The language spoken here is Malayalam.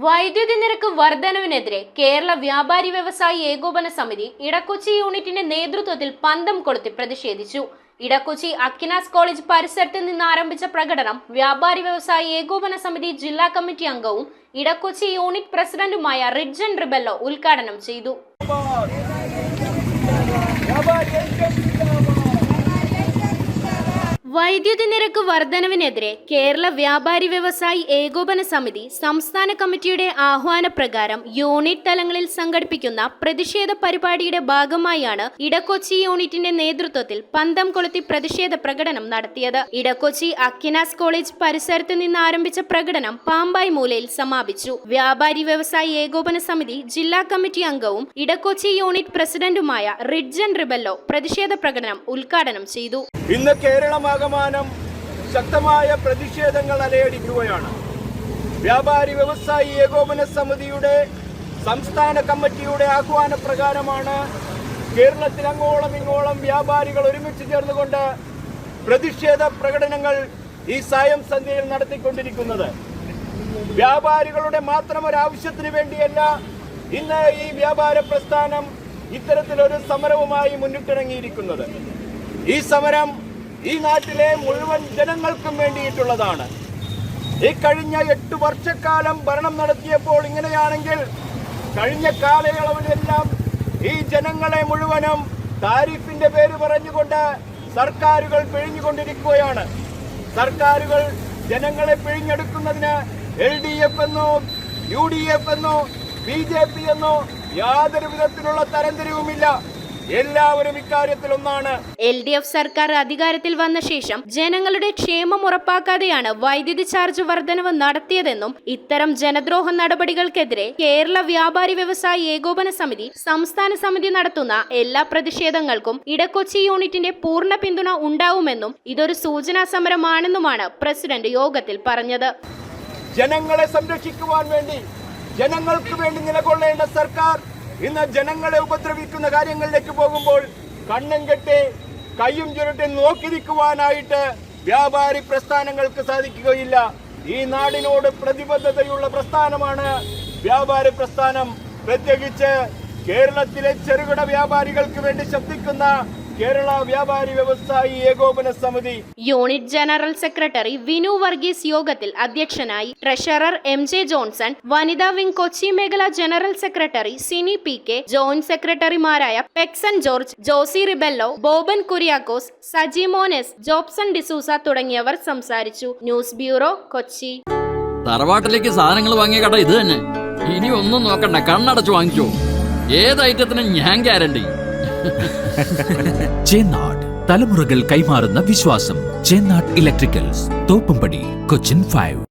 വൈദ്യുതി നിരക്ക് വർധനവിനെതിരെ കേരള വ്യാപാരി വ്യവസായി ഏകോപന സമിതി ഇടക്കൊച്ചി യൂണിറ്റിന്റെ നേതൃത്വത്തിൽ പന്തം കൊളുത്തി പ്രതിഷേധിച്ചു. ഇടക്കൊച്ചി അക്കിനാസ് കോളേജ് പരിസരത്ത് നിന്ന് ആരംഭിച്ച പ്രകടനം വ്യാപാരി വ്യവസായി ഏകോപന സമിതി ജില്ലാ കമ്മിറ്റി അംഗവും ഇടക്കൊച്ചി യൂണിറ്റ് പ്രസിഡന്റുമായ റിഡ്ജൻ റിബെല്ലോ ഉദ്ഘാടനം ചെയ്തു. വൈദ്യുതി നിരക്ക് വർധനവിനെതിരെ കേരള വ്യാപാരി വ്യവസായി ഏകോപന സമിതി സംസ്ഥാന കമ്മിറ്റിയുടെ ആഹ്വാനപ്രകാരം യൂണിറ്റ് തലങ്ങളിൽ സംഘടിപ്പിക്കുന്ന പ്രതിഷേധ പരിപാടിയുടെ ഭാഗമായാണ് ഇടക്കൊച്ചി യൂണിറ്റിന്റെ നേതൃത്വത്തിൽ പന്തം കൊളുത്തി പ്രതിഷേധ പ്രകടനം നടത്തിയത്. ഇടക്കൊച്ചി അക്കിനാസ് കോളേജ് പരിസരത്ത് നിന്ന് ആരംഭിച്ച പ്രകടനം പാമ്പായി മൂലയിൽ സമാപിച്ചു. വ്യാപാരി വ്യവസായി ഏകോപന സമിതി ജില്ലാ കമ്മിറ്റി അംഗവും ഇടക്കൊച്ചി യൂണിറ്റ് പ്രസിഡന്റുമായ റിഡ്ജൻ റിബെല്ലോ പ്രതിഷേധ പ്രകടനം ഉദ്ഘാടനം ചെയ്തു. ഇന്ന് കേരളമാകമാനം ശക്തമായ പ്രതിഷേധങ്ങൾ അലയടിക്കുകയാണ്. വ്യാപാരി വ്യവസായി ഏകോപന സമിതിയുടെ സംസ്ഥാന കമ്മിറ്റിയുടെ ആഹ്വാനപ്രകാരമാണ് കേരളത്തിൽ അങ്ങോളം ഇങ്ങോളം വ്യാപാരികൾ ഒരുമിച്ച് ചേർന്നുകൊണ്ട് പ്രതിഷേധ പ്രകടനങ്ങൾ ഈ സായം സന്ധ്യയിൽ നടത്തിക്കൊണ്ടിരിക്കുന്നത്. വ്യാപാരികളുടെ മാത്രം ഒരു ആവശ്യത്തിന് വേണ്ടിയല്ല ഇന്ന് ഈ വ്യാപാര പ്രസ്ഥാനം ഇത്തരത്തിലൊരു സമരവുമായി മുന്നിട്ടിറങ്ങിയിരിക്കുന്നത്. ഈ സമരം ഈ നാട്ടിലെ മുഴുവൻ ജനങ്ങൾക്കും വേണ്ടിയിട്ടുള്ളതാണ്. ഈ കഴിഞ്ഞ 8 വർഷക്കാലം ഭരണം നടത്തിയപ്പോൾ ഇങ്ങനെയാണെങ്കിൽ കഴിഞ്ഞ കാലയളവിലെല്ലാം ഈ ജനങ്ങളെ മുഴുവനും താരിഫിന്റെ പേര് പറഞ്ഞുകൊണ്ട് സർക്കാരുകൾ പിഴിഞ്ഞുകൊണ്ടിരിക്കുകയാണ്. സർക്കാരുകൾ ജനങ്ങളെ പിഴിഞ്ഞെടുക്കുന്നതിന് LDF എന്നോ UDF എന്നോ BJP എന്നോ യാതൊരു വിധത്തിലുള്ള തരംതിരിവുമില്ല. എല്ലാവരും ഇക്കാര്യത്തിൽ ഒന്നാണ്. LDF സർക്കാർ അധികാരത്തിൽ വന്ന ശേഷം ജനങ്ങളുടെ ക്ഷേമം ഉറപ്പാക്കാതെയാണ് വൈദ്യുതി ചാർജ് വർധനവ് നടത്തിയതെന്നും ഇത്തരം ജനദ്രോഹ നടപടികൾക്കെതിരെ കേരള വ്യാപാരി വ്യവസായി ഏകോപന സമിതി സംസ്ഥാന സമിതി നടത്തുന്ന എല്ലാ പ്രതിഷേധങ്ങൾക്കും ഇടക്കൊച്ചി യൂണിറ്റിന്റെ പൂർണ്ണ പിന്തുണ ഉണ്ടാവുമെന്നും ഇതൊരു സൂചനാ സമരമാണെന്നുമാണ് പ്രസിഡന്റ് യോഗത്തിൽ പറഞ്ഞത്. ജനങ്ങളെ സംരക്ഷിക്കുവാൻ വേണ്ടി ജനങ്ങൾക്ക് വേണ്ടി നിലകൊള്ളേണ്ട സർക്കാർ ഇന്ന് ജനങ്ങളെ ഉപദ്രവിക്കുന്ന കാര്യങ്ങളിലേക്ക് പോകുമ്പോൾ കണ്ണും കെട്ടി കയ്യും ചുരുട്ടി നോക്കിയിരിക്കുവാനായിട്ട് വ്യാപാരി പ്രസ്ഥാനങ്ങൾക്ക് സാധിക്കുകയില്ല. ഈ നാടിനോട് പ്രതിബദ്ധതയുള്ള പ്രസ്ഥാനമാണ് വ്യാപാരി പ്രസ്ഥാനം. പ്രത്യേകിച്ച് കേരളത്തിലെ ചെറുകിട വ്യാപാരികൾക്ക് വേണ്ടി ശബ്ദിക്കുന്ന കേരള വ്യാപാരി വ്യവസായി ഏകോപന സമിതി unit general secretary Vinu Varghese യോഗത്തിൽ അധ്യക്ഷനായി. ട്രഷറർ MJ ജോൺസൺ, വനിതാ വിംഗ് കൊച്ചി മേഖല general secretary Sini PK, joint സെക്രട്ടറിമാരായ പെക്സൺ ജോർജ്, ജോസി റിബെല്ലോ, ബോബൻ കുര്യാക്കോസ്, സജി മോനെസ്, ജോബ്സൺ ഡിസൂസ തുടങ്ങിയവർ സംസാരിച്ചു. News bureau, Kochi. തറവാട്ടിലേക്ക് സാധനങ്ങൾ വാങ്ങിയ കട ഇത് തന്നെ. ഇനി ഒന്നും നോക്കണ്ട, കണ്ണടച്ചു വാങ്ങിച്ചോ. ഏത് ഐറ്റത്തിനും ഞാൻ ഗ്യാരണ്ടി. ചേന്നാട്, തലമുറകൾ കൈമാറുന്ന വിശ്വാസം. ചേന്നാട് ഇലക്ട്രിക്കൽസ്, തോപ്പുംപടി, കൊച്ചിൻ 5.